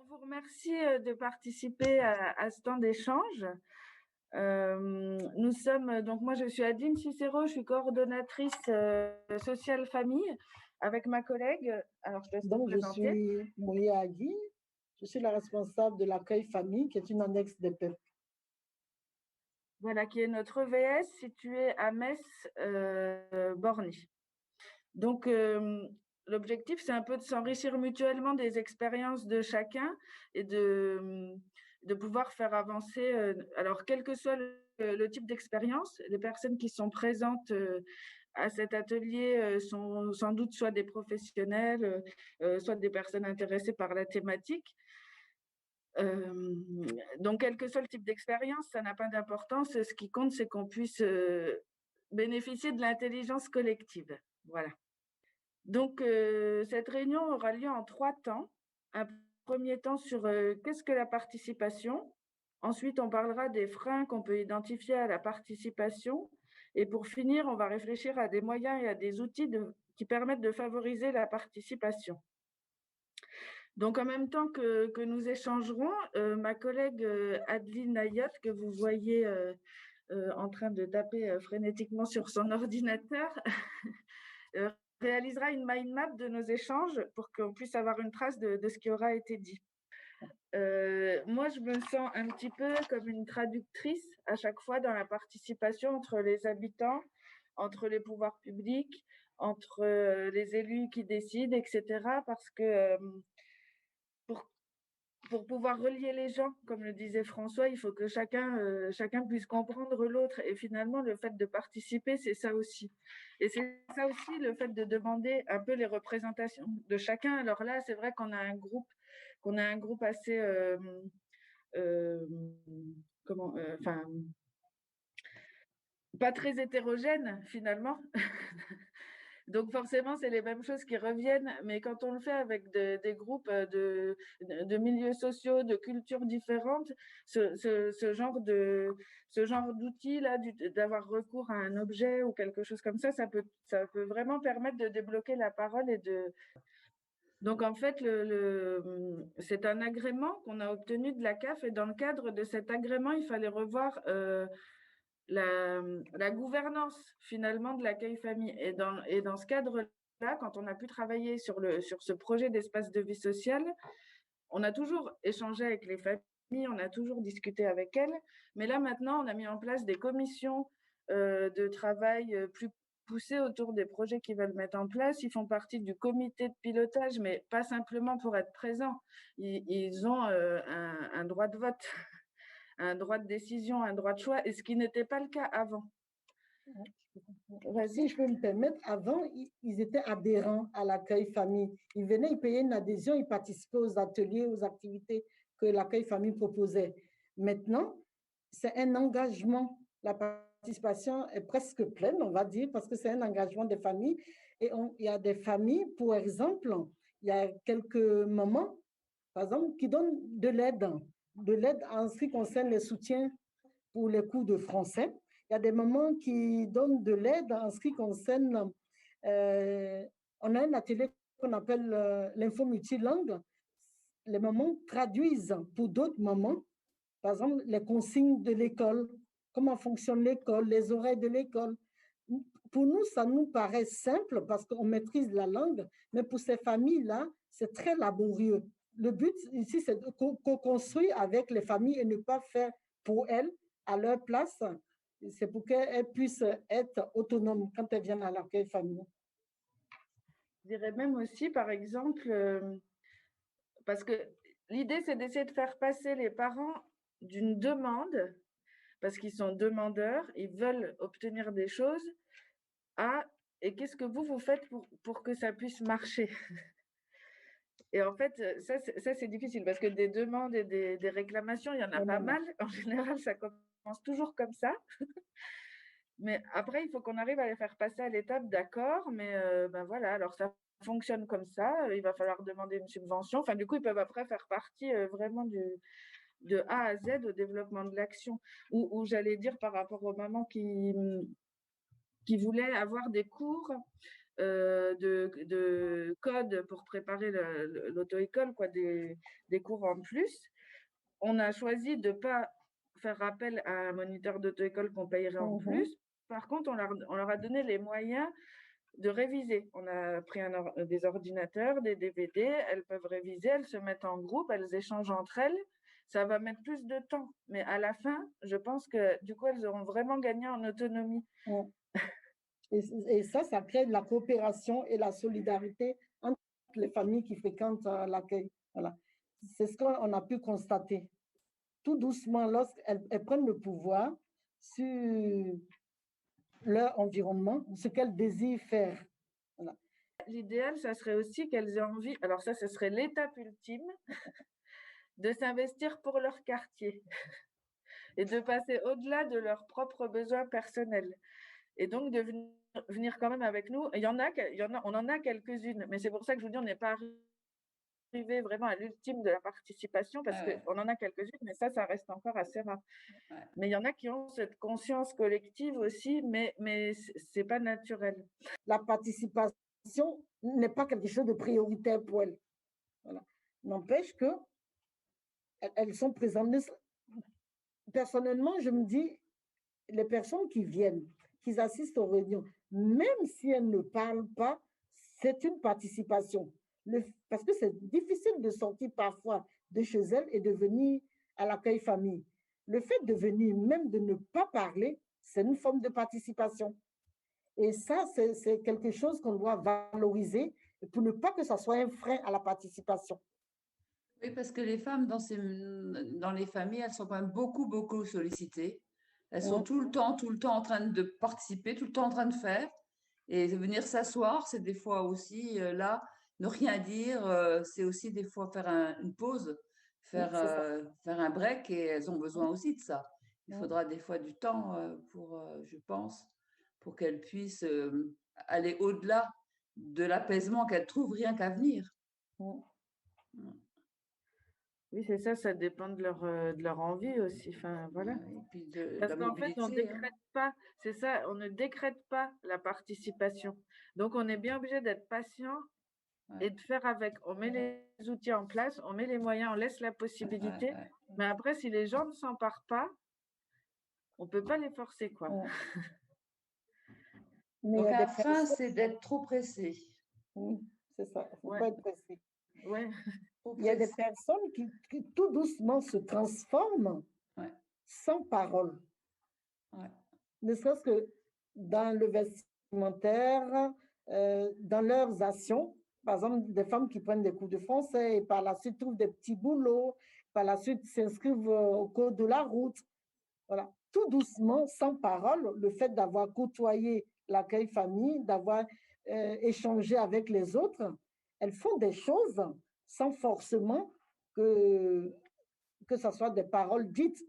vous remercie de participer à ce temps d'échange. Nous sommes, donc moi je suis Adeline Cicero, je suis coordonnatrice sociale famille avec ma collègue. Alors je te laisse te Donc, je présenter. suis Moya Agui, je suis la responsable de l'accueil famille, qui est une annexe des PEP. Voilà, qui est notre EVS située à Metz, Borny. Donc, l'objectif, c'est un peu de s'enrichir mutuellement des expériences de chacun et de pouvoir faire avancer, alors quel que soit le type d'expérience, les personnes qui sont présentes à cet atelier sont sans doute soit des professionnels, soit des personnes intéressées par la thématique. Donc, quel que soit le type d'expérience, ça n'a pas d'importance. Ce qui compte, c'est qu'on puisse bénéficier de l'intelligence collective. Voilà. Donc, cette réunion aura lieu en 3 temps. Un premier temps sur qu'est-ce que la participation. Ensuite, on parlera des freins qu'on peut identifier à la participation. Et pour finir, on va réfléchir à des moyens et à des outils qui permettent de favoriser la participation. Donc, en même temps que nous échangerons, ma collègue Adeline Ayotte, que vous voyez en train de taper frénétiquement sur son ordinateur, réalisera une mind map de nos échanges pour qu'on puisse avoir une trace de ce qui aura été dit. Moi, je me sens un petit peu comme une traductrice à chaque fois dans la participation entre les habitants, entre les pouvoirs publics, entre les élus qui décident, etc. Parce que pour pouvoir relier les gens, comme le disait François, il faut que chacun puisse comprendre l'autre. Et finalement, le fait de participer, c'est ça aussi. Et c'est ça aussi le fait de demander un peu les représentations de chacun. Alors là, c'est vrai qu'on a un groupe assez, enfin, pas très hétérogène finalement. Donc forcément, c'est les mêmes choses qui reviennent, mais quand on le fait avec des groupes de milieux sociaux, de cultures différentes, ce genre d'outil là, d'avoir recours à un objet ou quelque chose comme ça peut vraiment permettre de débloquer la parole et de. Donc en fait, c'est un agrément qu'on a obtenu de la CAF et dans le cadre de cet agrément, il fallait revoir la gouvernance finalement de l'accueil famille. Et dans ce cadre-là, quand on a pu travailler sur ce projet d'espace de vie sociale, on a toujours échangé avec les familles, on a toujours discuté avec elles, mais là maintenant, on a mis en place des commissions de travail plus poussées autour des projets qu'ils veulent mettre en place. Ils font partie du comité de pilotage, mais pas simplement pour être présents. Ils ont un droit de vote, un droit de décision, un droit de choix, et ce qui n'était pas le cas avant. Si je peux me permettre, avant, ils étaient adhérents à l'accueil famille. Ils venaient, ils payaient une adhésion, ils participaient aux ateliers, aux activités que l'accueil famille proposait. Maintenant, c'est un engagement. La participation est presque pleine, on va dire, parce que c'est un engagement des familles. Et il y a des familles, pour exemple, il y a quelques mamans, par exemple, qui donnent de l'aide en ce qui concerne les soutiens pour les cours de français. Il y a des mamans qui donnent de l'aide en ce qui concerne. On a un atelier qu'on appelle l'info multilingue. Les mamans traduisent pour d'autres mamans, par exemple, les consignes de l'école, comment fonctionne l'école, les horaires de l'école. Pour nous, ça nous paraît simple parce qu'on maîtrise la langue, mais pour ces familles-là, c'est très laborieux. Le but ici, c'est de co-construire avec les familles et ne pas faire pour elles à leur place. C'est pour qu'elles puissent être autonomes quand elles viennent à l'accueil familial. Je dirais même aussi, par exemple, parce que l'idée, c'est d'essayer de faire passer les parents d'une demande, parce qu'ils sont demandeurs, ils veulent obtenir des choses, et qu'est-ce que vous faites pour que ça puisse marcher? Et en fait, ça c'est difficile, parce que des demandes et des réclamations, il y en a pas mal. En général, ça commence toujours comme ça. Mais après, il faut qu'on arrive à les faire passer à l'étape d'accord, mais ben voilà, alors ça fonctionne comme ça, il va falloir demander une subvention. Enfin, du coup, ils peuvent après faire partie vraiment de A à Z au développement de l'action. Ou j'allais dire par rapport aux mamans qui voulaient avoir des cours de code pour préparer l'auto-école, quoi, des cours en plus. On a choisi de ne pas faire appel à un moniteur d'auto-école qu'on payerait en plus. Par contre, on leur a donné les moyens de réviser. On a pris des ordinateurs, des DVD, elles peuvent réviser, elles se mettent en groupe, elles échangent entre elles. Ça va mettre plus de temps, mais à la fin, je pense que du coup, elles auront vraiment gagné en autonomie. Et ça crée de la coopération et la solidarité entre les familles qui fréquentent l'accueil. Voilà. C'est ce qu'on a pu constater. Tout doucement, lorsqu'elles prennent le pouvoir sur leur environnement, ce qu'elles désirent faire. Voilà. L'idéal, ça serait aussi qu'elles aient envie, alors ça, ce serait l'étape ultime, de s'investir pour leur quartier et de passer au-delà de leurs propres besoins personnels. Et donc de venir quand même avec nous. On en a quelques-unes, mais c'est pour ça que je vous dis, on n'est pas arrivé vraiment à l'ultime de la participation, parce qu'on en a quelques-unes, mais ça reste encore assez rare. Mais il y en a qui ont cette conscience collective aussi, mais c'est pas naturel. La participation n'est pas quelque chose de prioritaire pour elles. Voilà. N'empêche que elles sont présentes. Personnellement, je me dis, les personnes qui viennent, qui assistent aux réunions, même si elles ne parlent pas, c'est une participation. Parce que c'est difficile de sortir parfois de chez elles et de venir à l'accueil famille. Le fait de venir, même de ne pas parler, c'est une forme de participation. Et ça, c'est quelque chose qu'on doit valoriser pour ne pas que ça soit un frein à la participation. Oui, parce que les femmes dans les familles, elles sont quand même beaucoup, beaucoup sollicitées. Elles sont tout le temps en train de participer, tout le temps en train de faire. Et venir s'asseoir, c'est des fois aussi là, ne rien dire, c'est aussi des fois faire une pause, faire un break, et elles ont besoin aussi de ça. Il faudra des fois du temps je pense, pour qu'elles puissent aller au-delà de l'apaisement qu'elles trouvent rien qu'à venir. Oui, c'est ça, ça dépend de leur envie aussi. Enfin, voilà. Et puis de Parce la qu'en fait, on ne mobilité. décrète pas, c'est ça, on ne décrète pas la participation. Donc, on est bien obligé d'être patient et de faire avec. On met les outils en place, on met les moyens, on laisse la possibilité. Mais après, si les gens ne s'emparent pas, on ne peut pas les forcer, quoi. Donc, un frein, c'est d'être trop pressé. Oui, c'est ça, il ne faut pas être pressé. Ouais. Il y a des personnes qui tout doucement se transforment sans parole. Ne serait-ce que dans le vestimentaire, dans leurs actions. Par exemple, des femmes qui prennent des cours de français et par la suite trouvent des petits boulots, par la suite s'inscrivent au cours de la route. Voilà. Tout doucement, sans parole, le fait d'avoir côtoyé l'accueil famille, d'avoir échangé avec les autres, elles font des choses sans forcément que ce soit des paroles dites.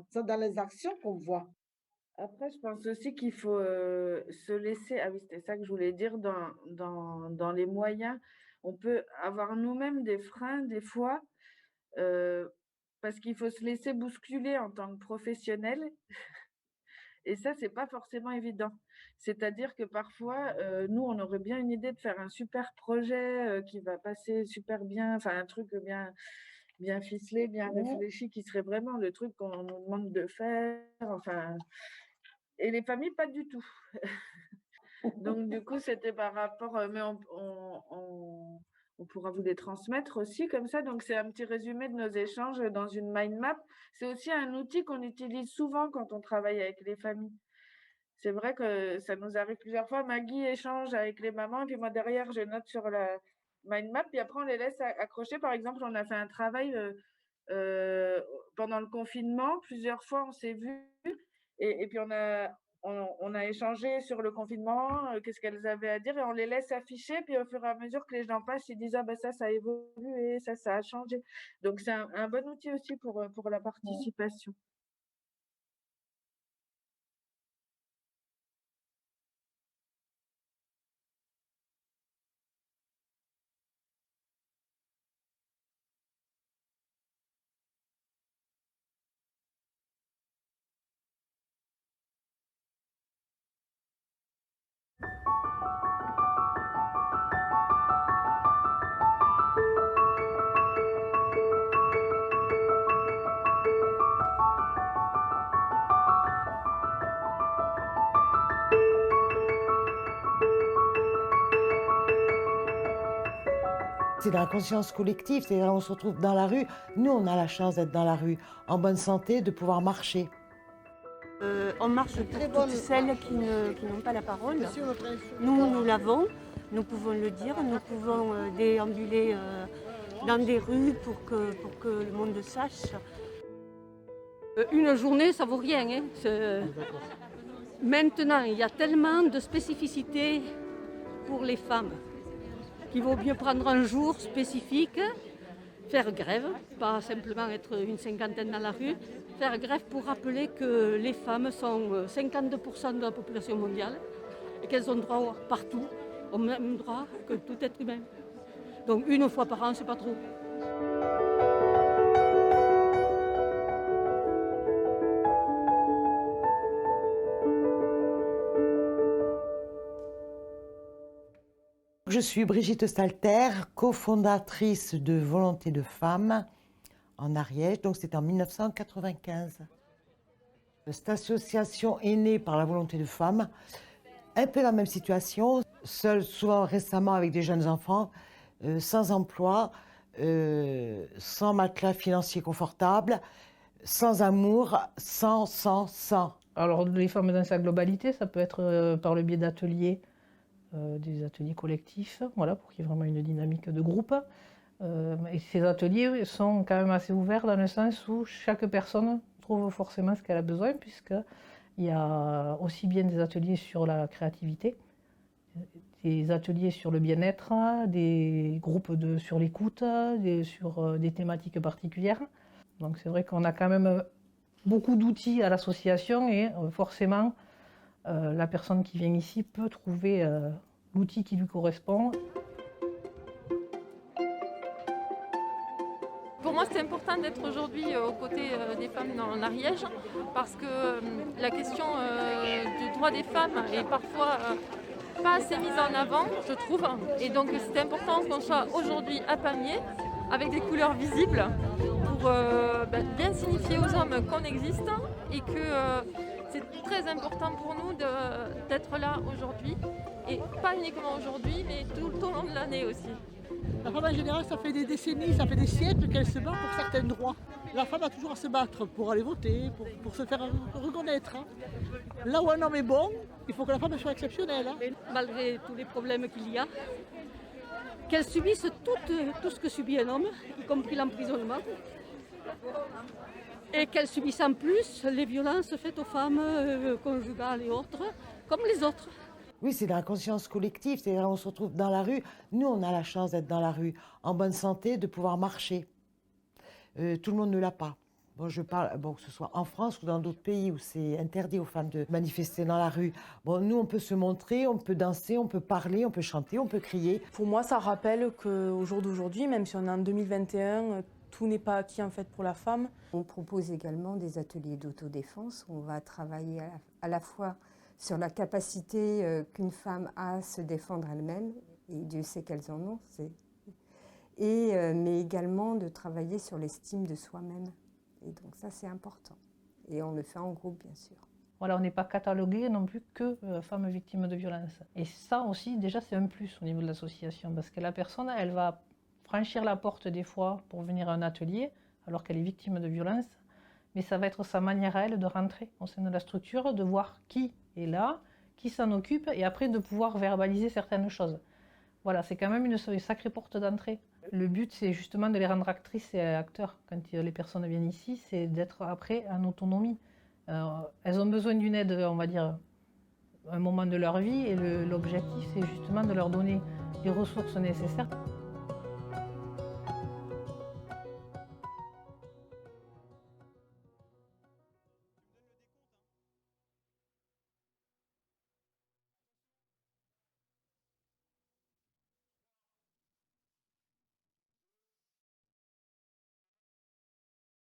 C'est dans les actions qu'on voit. Après, je pense aussi qu'il faut se laisser, ah oui, c'était ça que je voulais dire, dans les moyens. On peut avoir nous-mêmes des freins des fois, parce qu'il faut se laisser bousculer en tant que professionnel. Et ça, c'est pas forcément évident. C'est-à-dire que parfois, nous, on aurait bien une idée de faire un super projet qui va passer super bien, enfin un truc bien ficelé, bien réfléchi, qui serait vraiment le truc qu'on nous demande de faire. Enfin, et les familles, pas du tout. Donc, du coup, c'était par rapport, mais on pourra vous les transmettre aussi comme ça. Donc, c'est un petit résumé de nos échanges dans une mind map. C'est aussi un outil qu'on utilise souvent quand on travaille avec les familles. C'est vrai que ça nous arrive plusieurs fois. Maggie échange avec les mamans, puis moi derrière, je note sur la mind map, puis après on les laisse accrocher. Par exemple, on a fait un travail pendant le confinement. Plusieurs fois, on s'est vus et puis on a échangé sur le confinement, qu'est-ce qu'elles avaient à dire, et on les laisse afficher. Puis au fur et à mesure que les gens passent, ils disent ah ben ça a évolué, ça a changé. Donc c'est un bon outil aussi pour la participation. C'est de la conscience collective, c'est-à-dire on se retrouve dans la rue. Nous, on a la chance d'être dans la rue, en bonne santé, de pouvoir marcher. On marche pour toutes celles qui n'ont pas la parole. Nous l'avons, nous pouvons le dire, nous pouvons déambuler dans des rues pour que le monde sache. Une journée, ça vaut rien. Hein. Maintenant, il y a tellement de spécificités pour les femmes qu'il vaut mieux prendre un jour spécifique, faire grève, pas simplement être une cinquantaine dans la rue, faire grève pour rappeler que les femmes sont 52% de la population mondiale et qu'elles ont droit partout, au même droit que tout être humain. Donc une fois par an, c'est pas trop. Je suis Brigitte Stalter, cofondatrice de Volonté de Femmes en Ariège, donc c'est en 1995. Cette association est née par la Volonté de Femmes, un peu la même situation, seule souvent récemment avec des jeunes enfants, sans emploi, sans matelas financier confortable, sans amour, sans. Alors les femmes dans sa globalité, ça peut être par le biais d'ateliers, des ateliers collectifs, voilà, pour qu'il y ait vraiment une dynamique de groupe. Et ces ateliers sont quand même assez ouverts dans le sens où chaque personne trouve forcément ce qu'elle a besoin, puisqu'il y a aussi bien des ateliers sur la créativité, des ateliers sur le bien-être, des groupes sur l'écoute, sur des thématiques particulières. Donc c'est vrai qu'on a quand même beaucoup d'outils à l'association et forcément la personne qui vient ici peut trouver l'outil qui lui correspond. Pour moi, c'est important d'être aujourd'hui aux côtés des femmes dans l'Ariège parce que la question du droit des femmes est parfois pas assez mise en avant, je trouve. Et donc, c'est important qu'on soit aujourd'hui à Pamiers avec des couleurs visibles pour bien signifier aux hommes qu'on existe et que c'est très important pour nous d'être là aujourd'hui, et pas uniquement aujourd'hui, mais tout au long de l'année aussi. La femme en général, ça fait des décennies, ça fait des siècles qu'elle se bat pour certains droits. La femme a toujours à se battre pour aller voter, pour se faire reconnaître. Là où un homme est bon, il faut que la femme soit exceptionnelle. Malgré tous les problèmes qu'il y a, qu'elle subisse tout ce que subit un homme, y compris l'emprisonnement. Et qu'elles subissent en plus les violences faites aux femmes, conjugales et autres, comme les autres. Oui, c'est de la conscience collective, c'est-à-dire on se retrouve dans la rue. Nous, on a la chance d'être dans la rue, en bonne santé, de pouvoir marcher. Tout le monde ne l'a pas. Bon, je parle, que ce soit en France ou dans d'autres pays où c'est interdit aux femmes de manifester dans la rue. Bon, nous, on peut se montrer, on peut danser, on peut parler, on peut chanter, on peut crier. Pour moi, ça rappelle qu'au jour d'aujourd'hui, même si on est en 2021, tout n'est pas acquis en fait pour la femme. On propose également des ateliers d'autodéfense où on va travailler à la fois sur la capacité qu'une femme a à se défendre elle-même, et Dieu sait qu'elles en ont, mais également de travailler sur l'estime de soi-même. Et donc ça, c'est important. Et on le fait en groupe, bien sûr. Voilà, on n'est pas catalogué non plus que femmes victimes de violences. Et ça aussi, déjà, c'est un plus au niveau de l'association, parce que la personne, elle va franchir la porte des fois pour venir à un atelier, alors qu'elle est victime de violence, mais ça va être sa manière à elle de rentrer au sein de la structure, de voir qui est là, qui s'en occupe, et après de pouvoir verbaliser certaines choses. Voilà, c'est quand même une sacrée porte d'entrée. Le but, c'est justement de les rendre actrices et acteurs. Quand les personnes viennent ici, c'est d'être après en autonomie. Elles ont besoin d'une aide, on va dire, à un moment de leur vie, et l'objectif, c'est justement de leur donner les ressources nécessaires.